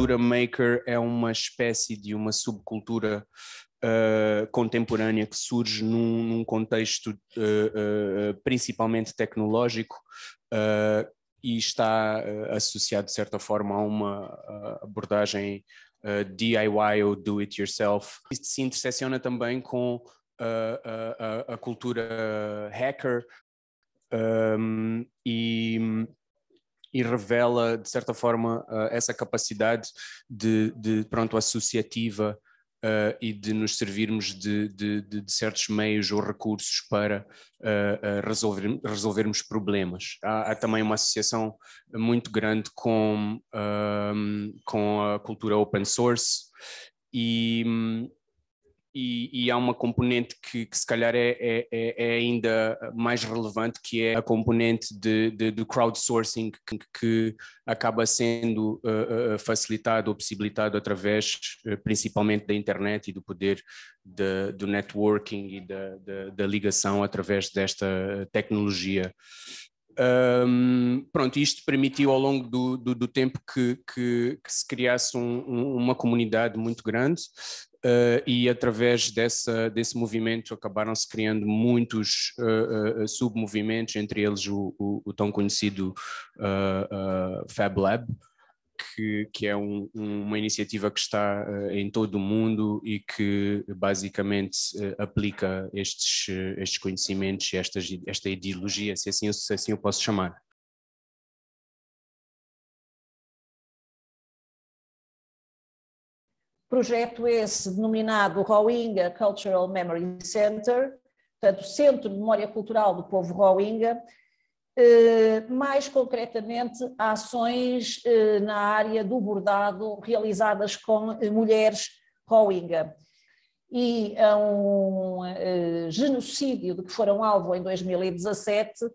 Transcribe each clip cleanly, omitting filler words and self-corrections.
cultura maker é uma espécie de uma subcultura contemporânea que surge num contexto principalmente tecnológico e está associado de certa forma a uma abordagem DIY ou do it yourself. Isso se intersecciona também com a cultura hacker e revela de certa forma essa capacidade de pronto, associativa e de nos servirmos de certos meios ou recursos para resolvermos problemas. Há também uma associação muito grande com a cultura open source e há uma componente que se calhar é ainda mais relevante, que é a componente do crowdsourcing, que acaba sendo facilitado ou possibilitado através principalmente da internet e do poder do networking e da ligação através desta tecnologia. Pronto, isto permitiu ao longo do tempo que se criasse uma comunidade muito grande. E através desse movimento acabaram-se criando muitos submovimentos, entre eles o tão conhecido Fab Lab, que é uma iniciativa que está em todo o mundo e que basicamente aplica estes conhecimentos, esta ideologia, se assim eu posso chamar. Projeto esse denominado Rohingya Cultural Memory Center, portanto, Centro de Memória Cultural do Povo Rohingya, mais concretamente ações na área do bordado realizadas com mulheres Rohingya. E a um genocídio de que foram alvo em 2017,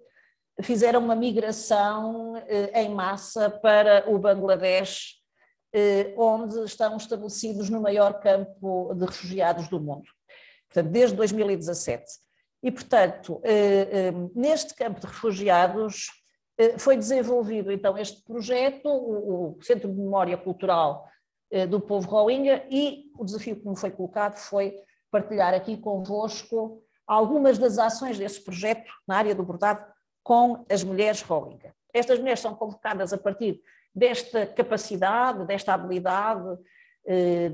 fizeram uma migração em massa para o Bangladesh, onde estão estabelecidos no maior campo de refugiados do mundo, portanto, desde 2017. E, portanto, neste campo de refugiados foi desenvolvido, então, este projeto, o Centro de Memória Cultural do Povo Rohingya, e o desafio que me foi colocado foi partilhar aqui convosco algumas das ações desse projeto na área do bordado com as mulheres Rohingya. Estas mulheres são convocadas a partir desta capacidade, desta habilidade,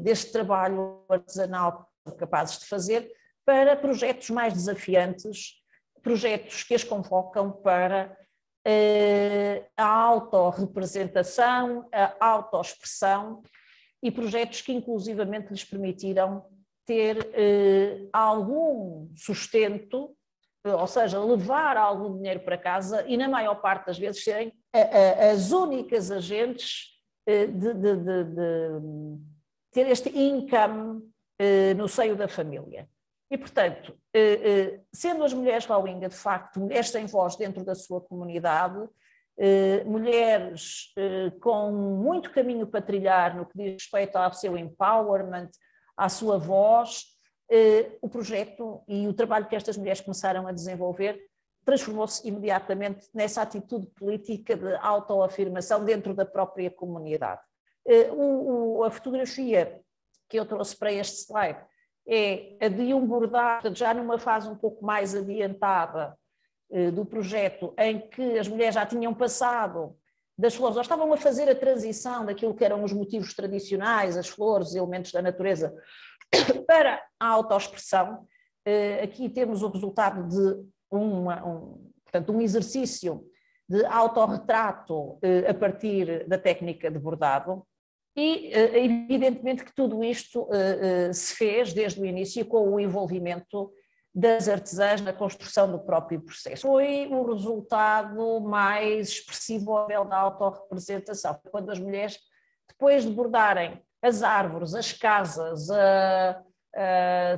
deste trabalho artesanal capazes de fazer, para projetos mais desafiantes, projetos que as convocam para a autorrepresentação, a autoexpressão, e projetos que inclusivamente lhes permitiram ter algum sustento, ou seja, levar algum dinheiro para casa e, na maior parte das vezes, serem as únicas agentes de ter este income no seio da família. E, portanto, sendo as mulheres Rohingya, de facto, mulheres sem voz dentro da sua comunidade, mulheres com muito caminho para trilhar no que diz respeito ao seu empowerment, à sua voz, o projeto e o trabalho que estas mulheres começaram a desenvolver transformou-se imediatamente nessa atitude política de autoafirmação dentro da própria comunidade. A fotografia que eu trouxe para este slide é a de um bordado, já numa fase um pouco mais adiantada do projeto, em que as mulheres já tinham passado das flores, ou estavam a fazer a transição daquilo que eram os motivos tradicionais, as flores, os elementos da natureza, para a autoexpressão. Aqui temos o resultado de portanto, um exercício de autorretrato a partir da técnica de bordado. E evidentemente que tudo isto se fez desde o início com o envolvimento das artesãs na construção do próprio processo. Foi o resultado mais expressivo da autorrepresentação, quando as mulheres, depois de bordarem as árvores, as casas,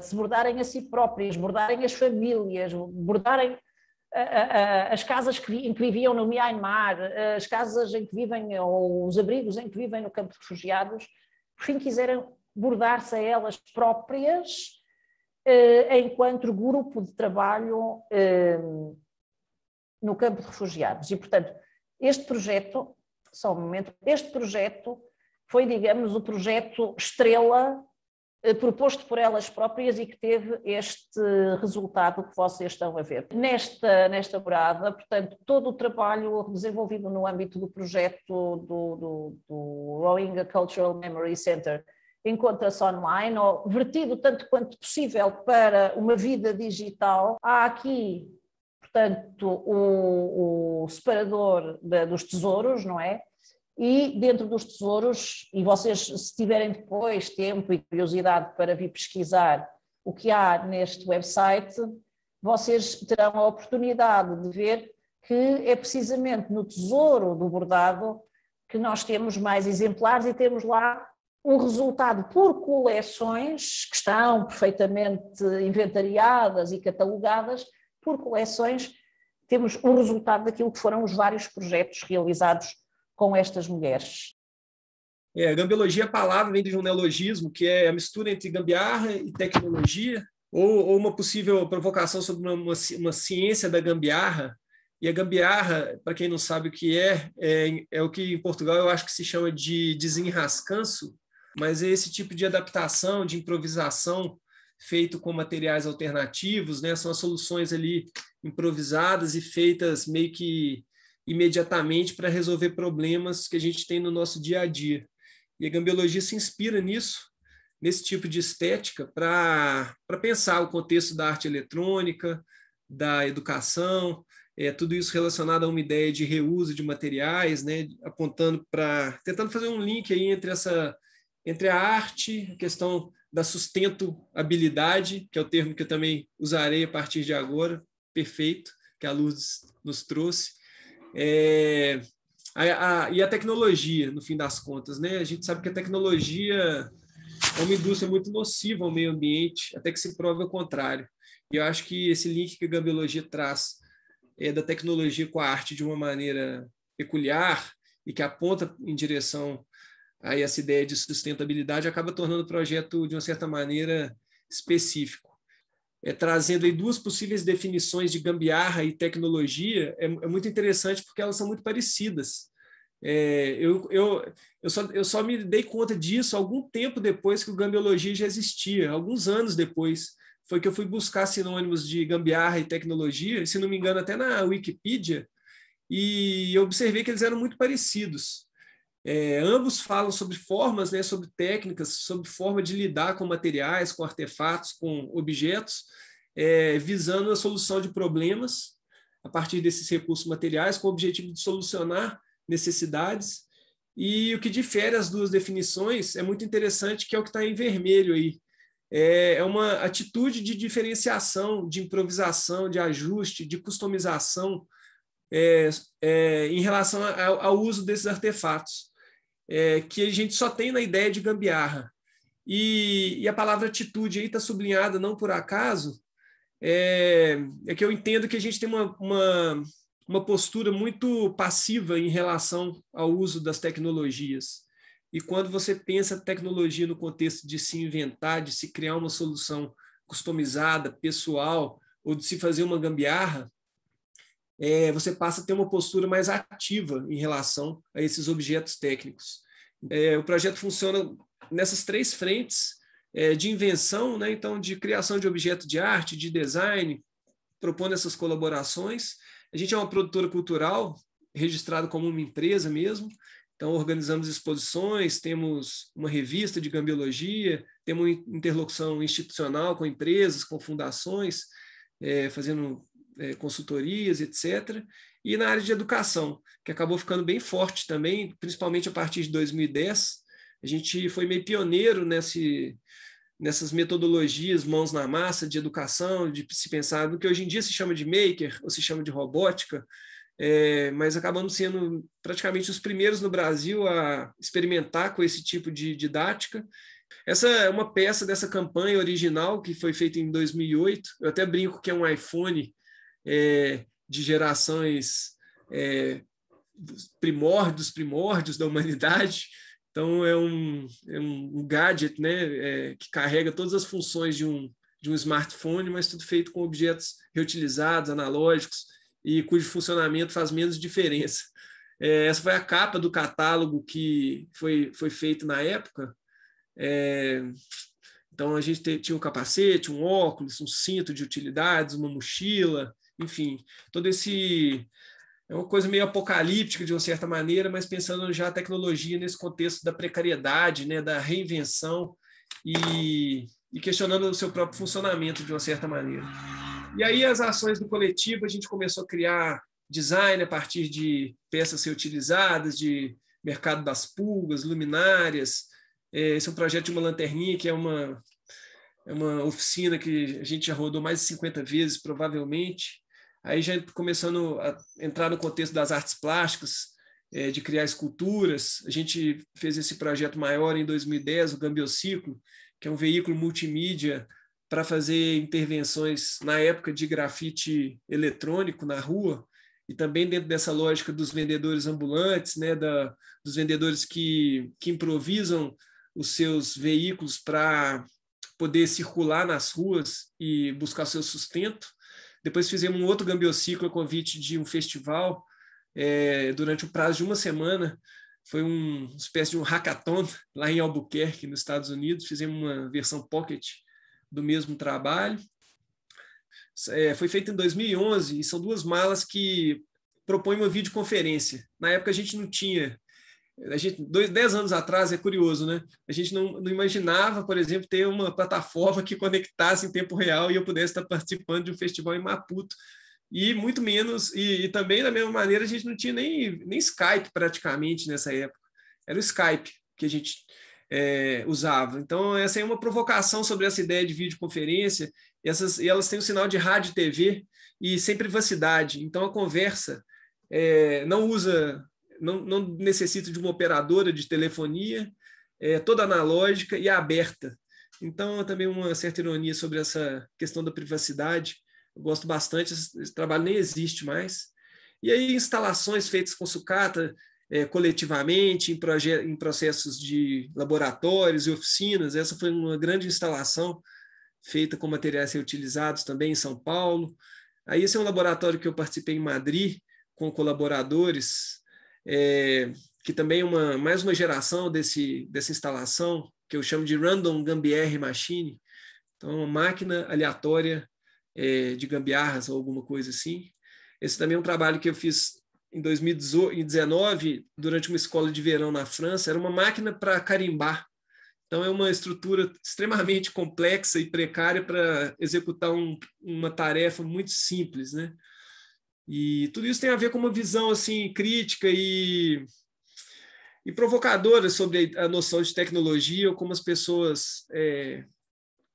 se bordarem a si próprias, bordarem as famílias, bordarem as casas em que viviam no Myanmar, as casas em que vivem, ou os abrigos em que vivem no campo de refugiados, por fim quiseram bordar-se a elas próprias enquanto grupo de trabalho no campo de refugiados. E, portanto, este projeto, só um momento, este projeto foi, digamos, o projeto estrela proposto por elas próprias e que teve este resultado que vocês estão a ver. Nesta morada, portanto, todo o trabalho desenvolvido no âmbito do projeto do Rohingya Cultural Memory Center encontra-se online, ou vertido tanto quanto possível para uma vida digital. Há aqui, portanto, o separador dos tesouros, não é? E dentro dos tesouros, e vocês, se tiverem depois tempo e curiosidade para vir pesquisar o que há neste website, vocês terão a oportunidade de ver que é precisamente no tesouro do bordado que nós temos mais exemplares e temos lá um resultado por coleções que estão perfeitamente inventariadas e catalogadas por coleções. Temos o resultado daquilo que foram os vários projetos realizados com estas mulheres. Gambiologia, a palavra vem de um neologismo, que é a mistura entre gambiarra e tecnologia, ou uma possível provocação sobre uma ciência da gambiarra. E a gambiarra, para quem não sabe o que é o que em Portugal eu acho que se chama de desenrascanço, mas é esse tipo de adaptação, de improvisação feito com materiais alternativos, né? São as soluções ali improvisadas e feitas meio que imediatamente para resolver problemas que a gente tem no nosso dia a dia. E a gambiologia se inspira nisso, nesse tipo de estética, para pensar o contexto da arte eletrônica, da educação, tudo isso relacionado a uma ideia de reuso de materiais, né, tentando fazer um link aí entre a arte, a questão da sustentabilidade, que é o termo que eu também usarei a partir de agora, perfeito, que a Luz nos trouxe, e a tecnologia, no fim das contas, né? A gente sabe que a tecnologia é uma indústria muito nociva ao meio ambiente, até que se prove o contrário. E eu acho que esse link que a gambiologia traz da tecnologia com a arte de uma maneira peculiar e que aponta em direção a essa ideia de sustentabilidade acaba tornando o projeto, de uma certa maneira, específico. Trazendo aí duas possíveis definições de gambiarra e tecnologia, é muito interessante porque elas são muito parecidas. Eu só me dei conta disso algum tempo depois que o gambiologia já existia, alguns anos depois. Foi que eu fui buscar sinônimos de gambiarra e tecnologia, se não me engano até na Wikipedia, e eu observei que eles eram muito parecidos. Ambos falam sobre formas, né, sobre técnicas, sobre forma de lidar com materiais, com artefatos, com objetos, visando a solução de problemas a partir desses recursos materiais, com o objetivo de solucionar necessidades. E o que difere as duas definições é muito interessante, que é o que está em vermelho aí. É uma atitude de diferenciação, de improvisação, de ajuste, de customização em relação ao uso desses artefatos. Que a gente só tem na ideia de gambiarra. E a palavra atitude aí está sublinhada não por acaso, que eu entendo que a gente tem uma postura muito passiva em relação ao uso das tecnologias. E quando você pensa tecnologia no contexto de se inventar, de se criar uma solução customizada, pessoal, ou de se fazer uma gambiarra, você passa a ter uma postura mais ativa em relação a esses objetos técnicos. O projeto funciona nessas três frentes de invenção, né? Então, de criação de objeto de arte, de design, propondo essas colaborações. A gente é uma produtora cultural, registrada como uma empresa mesmo, então organizamos exposições, temos uma revista de gambiologia, temos interlocução institucional com empresas, com fundações, fazendo consultorias, etc. E na área de educação, que acabou ficando bem forte também, principalmente a partir de 2010. A gente foi meio pioneiro nessas metodologias mãos na massa de educação, de se pensar no que hoje em dia se chama de maker, ou se chama de robótica, mas acabamos sendo praticamente os primeiros no Brasil a experimentar com esse tipo de didática. Essa é uma peça dessa campanha original que foi feita em 2008. Eu até brinco que é um iPhone de gerações dos primórdios da humanidade. Então, é um gadget, né, que carrega todas as funções de um smartphone, mas tudo feito com objetos reutilizados, analógicos, e cujo funcionamento faz menos diferença. Essa foi a capa do catálogo que foi feito na época. Então, a gente tinha um capacete, um óculos, um cinto de utilidades, uma mochila, enfim, todo esse... É uma coisa meio apocalíptica, de uma certa maneira, mas pensando já a tecnologia nesse contexto da precariedade, né, da reinvenção e questionando o seu próprio funcionamento, de uma certa maneira. E aí, as ações do coletivo, a gente começou a criar design a partir de peças reutilizadas, de mercado das pulgas, luminárias. Esse é um projeto de uma lanterninha, que é uma oficina que a gente já rodou mais de 50 vezes, provavelmente. Aí já começando a entrar no contexto das artes plásticas, de criar esculturas. A gente fez esse projeto maior em 2010, o Gambiociclo, que é um veículo multimídia para fazer intervenções, na época, de grafite eletrônico na rua, e também dentro dessa lógica dos vendedores ambulantes, né, dos vendedores que improvisam os seus veículos para poder circular nas ruas e buscar seu sustento. Depois fizemos um outro Gambiociclo a convite de um festival, durante o prazo de uma semana. Foi uma espécie de um hackathon lá em Albuquerque, nos Estados Unidos. Fizemos uma versão pocket do mesmo trabalho. Foi feito em 2011 e são 2 malas que propõem uma videoconferência. Na época a gente não tinha... 10 anos atrás, é curioso, né? A gente não imaginava, por exemplo, ter uma plataforma que conectasse em tempo real e eu pudesse estar participando de um festival em Maputo. E muito menos, e também da mesma maneira, a gente não tinha nem Skype praticamente nessa época. Era o Skype que a gente usava. Então, essa é uma provocação sobre essa ideia de videoconferência. E elas têm um sinal de rádio e TV e sem privacidade. Então, a conversa não necessita de uma operadora de telefonia, toda analógica e aberta. Então, também uma certa ironia sobre essa questão da privacidade. Eu gosto bastante, esse trabalho nem existe mais. E aí, instalações feitas com sucata, coletivamente, em processos de laboratórios e oficinas. Essa foi uma grande instalação feita com materiais reutilizados também em São Paulo. Aí, esse é um laboratório que eu participei em Madrid, com colaboradores, que também é mais uma geração dessa instalação, que eu chamo de Random Gambiarra Machine. Então, uma máquina aleatória de gambiarras ou alguma coisa assim. Esse também é um trabalho que eu fiz em 2019, durante uma escola de verão na França. Era uma máquina para carimbar. Então, é uma estrutura extremamente complexa e precária para executar uma tarefa muito simples, né? E tudo isso tem a ver com uma visão assim, crítica e provocadora sobre a noção de tecnologia, ou como as pessoas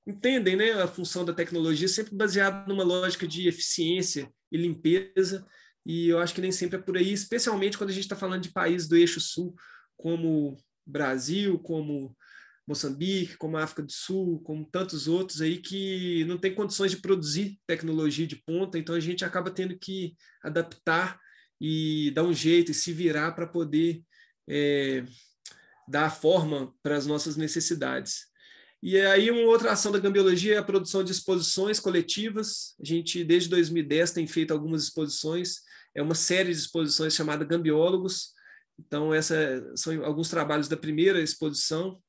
entendem, né, a função da tecnologia, sempre baseado numa lógica de eficiência e limpeza. E eu acho que nem sempre é por aí, especialmente quando a gente está falando de países do eixo sul, como Brasil, como Moçambique, como a África do Sul, como tantos outros aí que não tem condições de produzir tecnologia de ponta, então a gente acaba tendo que adaptar e dar um jeito e se virar para poder dar forma para as nossas necessidades. E aí uma outra ação da Gambiologia é a produção de exposições coletivas. A gente, desde 2010, tem feito algumas exposições. É uma série de exposições chamada Gambiólogos. Então, são alguns trabalhos da primeira exposição,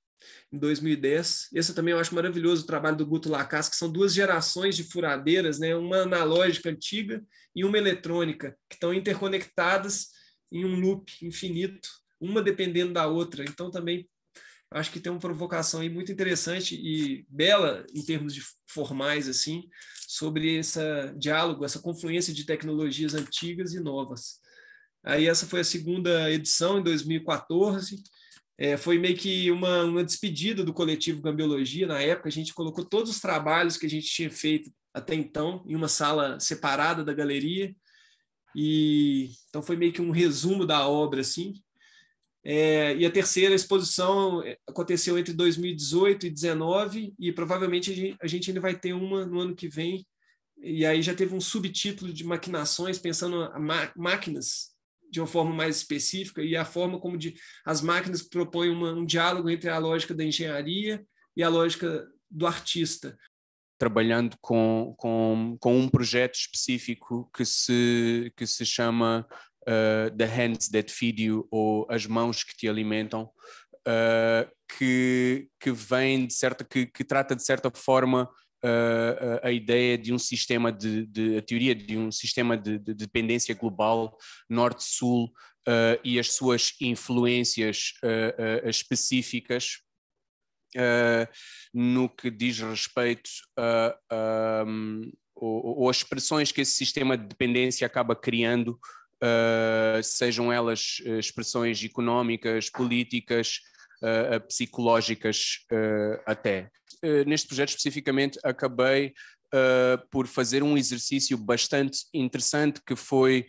em 2010. Esse também eu acho maravilhoso, o trabalho do Guto Lacasse, que são 2 gerações de furadeiras, né? Uma analógica antiga e uma eletrônica, que estão interconectadas em um loop infinito, uma dependendo da outra. Então, também acho que tem uma provocação aí muito interessante e bela, em termos de formais, assim, sobre esse diálogo, essa confluência de tecnologias antigas e novas. Aí essa foi a segunda edição, em 2014. Foi meio que uma despedida do coletivo Gambiologia. Na época, a gente colocou todos os trabalhos que a gente tinha feito até então em uma sala separada da galeria. Então, foi meio que um resumo da obra, assim. E a terceira exposição aconteceu entre 2018 e 2019, e provavelmente a gente ainda vai ter uma no ano que vem. E aí já teve um subtítulo de maquinações, pensando em máquinas de uma forma mais específica, e a forma como as máquinas propõem um diálogo entre a lógica da engenharia e a lógica do artista. Trabalhando com um projeto específico que se chama The Hands That Feed You, ou As Mãos que Te Alimentam, que vem de certa, que trata de certa forma a ideia de um sistema a teoria de um sistema de dependência global norte-sul e as suas influências específicas no que diz respeito ou as expressões que esse sistema de dependência acaba criando, sejam elas expressões económicas, políticas, psicológicas até. Neste projeto especificamente acabei por fazer um exercício bastante interessante, que foi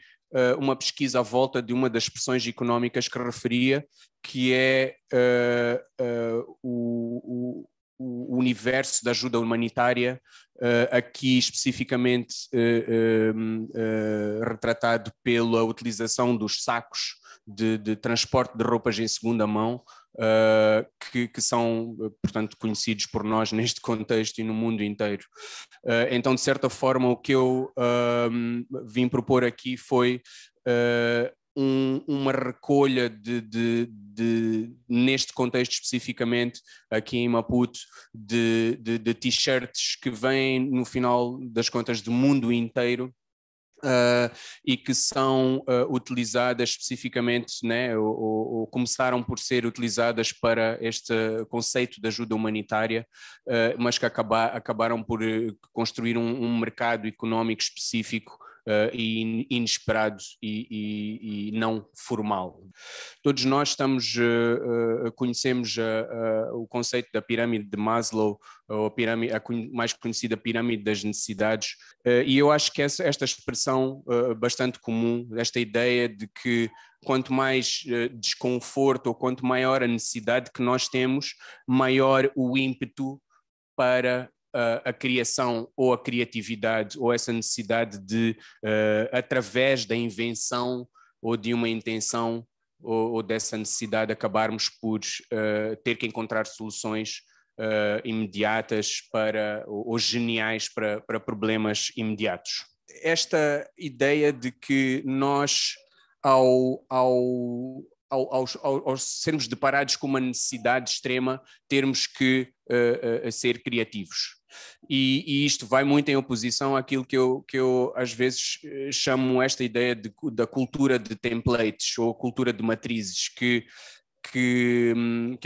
uma pesquisa à volta de uma das expressões económicas que referia, que é o universo da ajuda humanitária, aqui especificamente retratado pela utilização dos sacos de transporte de roupas em segunda mão, que são, portanto, conhecidos por nós neste contexto e no mundo inteiro. Então, de certa forma, o que eu vim propor aqui foi uma recolha neste contexto especificamente, aqui em Maputo, de t-shirts que vêm, no final das contas, do mundo inteiro, e que são utilizadas especificamente, né, ou começaram por ser utilizadas para este conceito de ajuda humanitária, mas que acabaram por construir um mercado económico específico e inesperado e não formal. Todos nós conhecemos o conceito da pirâmide de Maslow, ou a mais conhecida pirâmide das necessidades, e eu acho que esta expressão bastante comum, esta ideia de que quanto mais desconforto ou quanto maior a necessidade que nós temos, maior o ímpeto para a criação ou a criatividade, ou essa necessidade de, através da invenção ou de uma intenção, ou dessa necessidade, acabarmos por ter que encontrar soluções imediatas ou geniais para problemas imediatos. Esta ideia de que nós, ao sermos deparados com uma necessidade extrema, termos que ser criativos. E isto vai muito em oposição àquilo que eu às vezes chamo esta ideia da cultura de templates, ou cultura de matrizes, que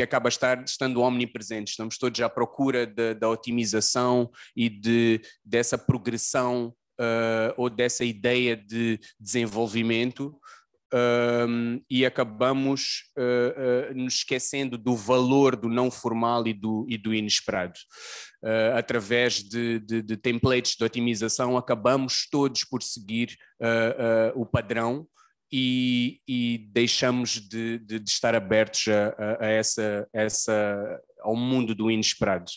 acaba estando omnipresente. Estamos todos à procura da otimização e dessa progressão ou dessa ideia de desenvolvimento, e acabamos nos esquecendo do valor do não formal e do inesperado. Através de templates de otimização, acabamos todos por seguir o padrão, e deixamos de estar abertos ao mundo do inesperado.